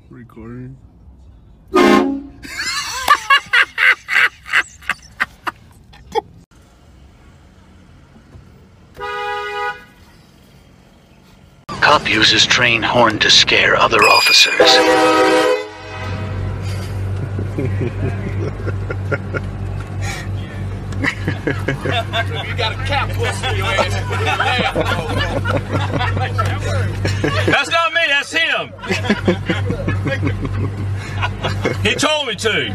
Recording. Cop uses train horn to scare other officers. You got a cap pussy in your ass. That's not me, that's him. He told me to.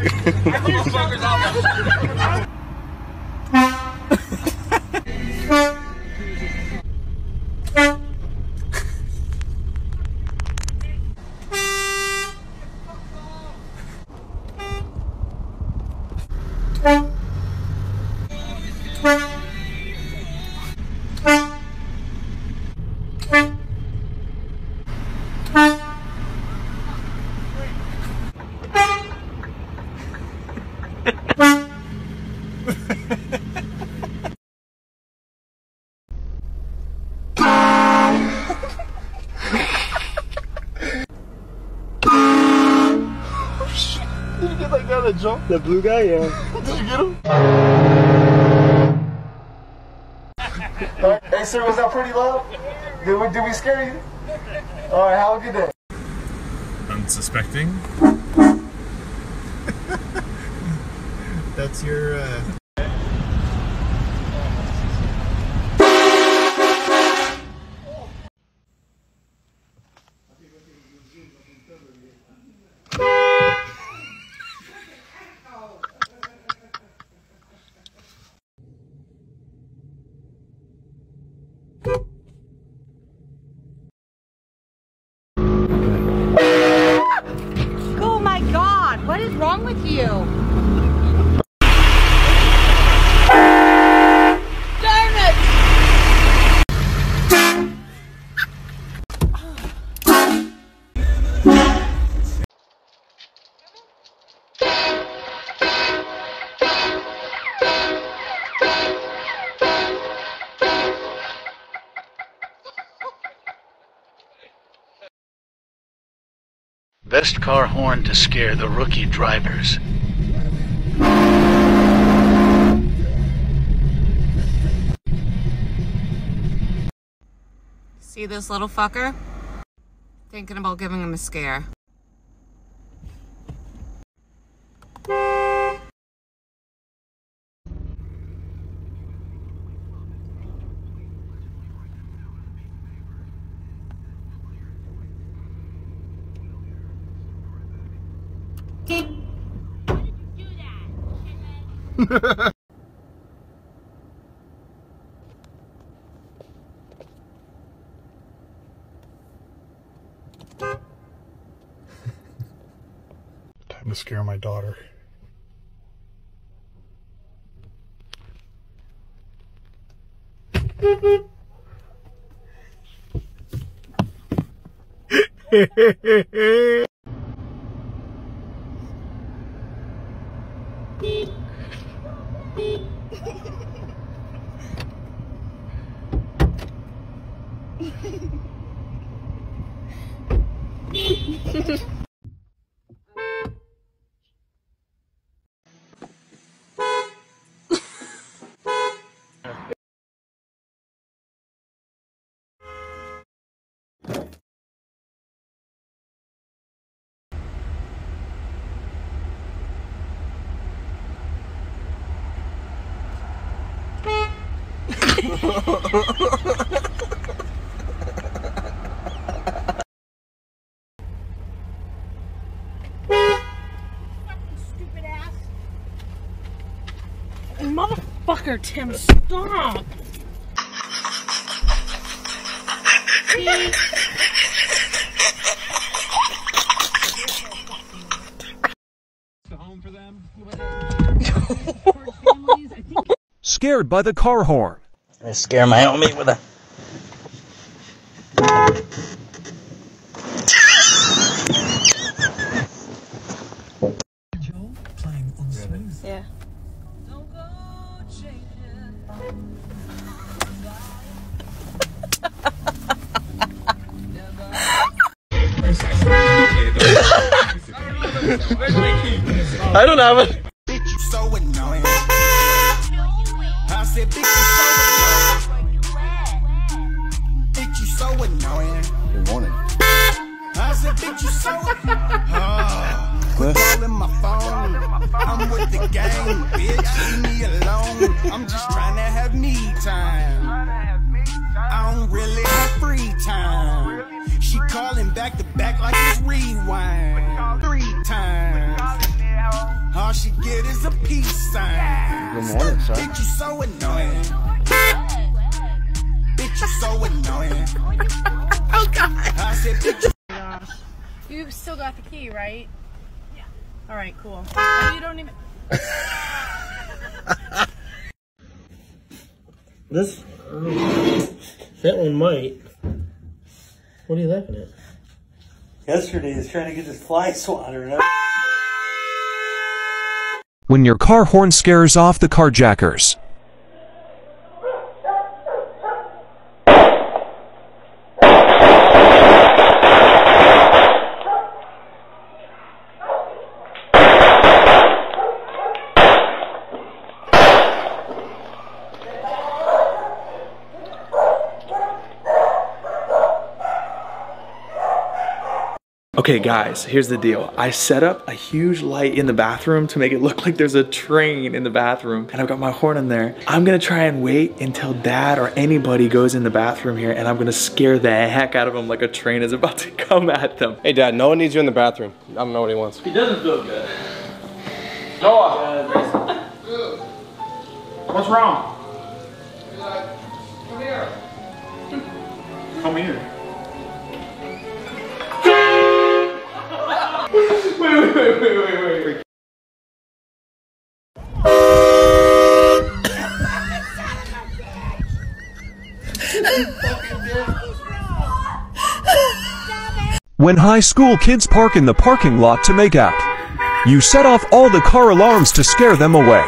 Did you get that guy that jumped? The blue guy, yeah. Did you get him? Hey sir, was that pretty loud? Did we scare you? Alright, have a good day. Unsuspecting. That's your Oh my God, what is wrong with you? Darn it! Best car horn to scare the rookie drivers. See this little fucker? Thinking about giving him a scare. time to scare my daughter. Stupid ass. Motherfucker, Tim, stop. Home for them. Scared by the car horn. I scare my homie with a... Yeah. Precisely. I don't have it. Bitch, you so annoying. I said, bitch, you so annoying. Bitch, you so annoying. Good morning. I said, bitch, you so quit calling my phone. I'm with the gang, bitch. Leave me alone. I'm just trying to have me time. I don't really have free time. She calling back to back like it's rewind. 3 times. All she get is a peace sign. Good morning, sir. Bitch, you so annoying. Bitch, you so annoying. Oh God. I said, bitch, You still got the key, right? Yeah. All right, cool. Oh, you don't even. This that one might. What are you laughing at? Yesterday, he was trying to get this fly swatter. When your car horn scares off the carjackers. Okay guys, here's the deal. I set up a huge light in the bathroom to make it look like there's a train in the bathroom, and I've got my horn in there. I'm gonna try and wait until Dad or anybody goes in the bathroom here, and I'm gonna scare the heck out of them like a train is about to come at them. Hey Dad, Noah needs you in the bathroom. I don't know what he wants. He doesn't feel good. Noah! What's wrong? Come here. Come here. Wait. When high school kids park in the parking lot to make out, you set off all the car alarms to scare them away.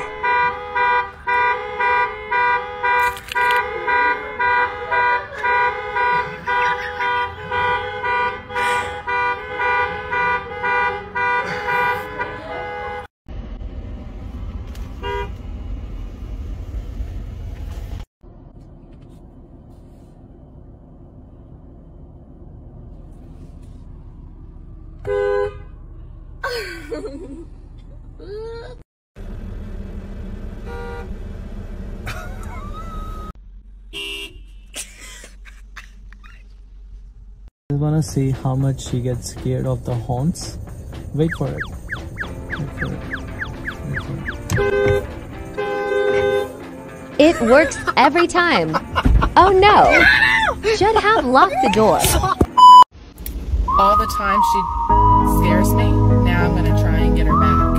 I wanna see how much she gets scared of the horns. Wait for it. It works every time. Oh no! Should have locked the door. All the time she scares me. Now I'm gonna try and get her back.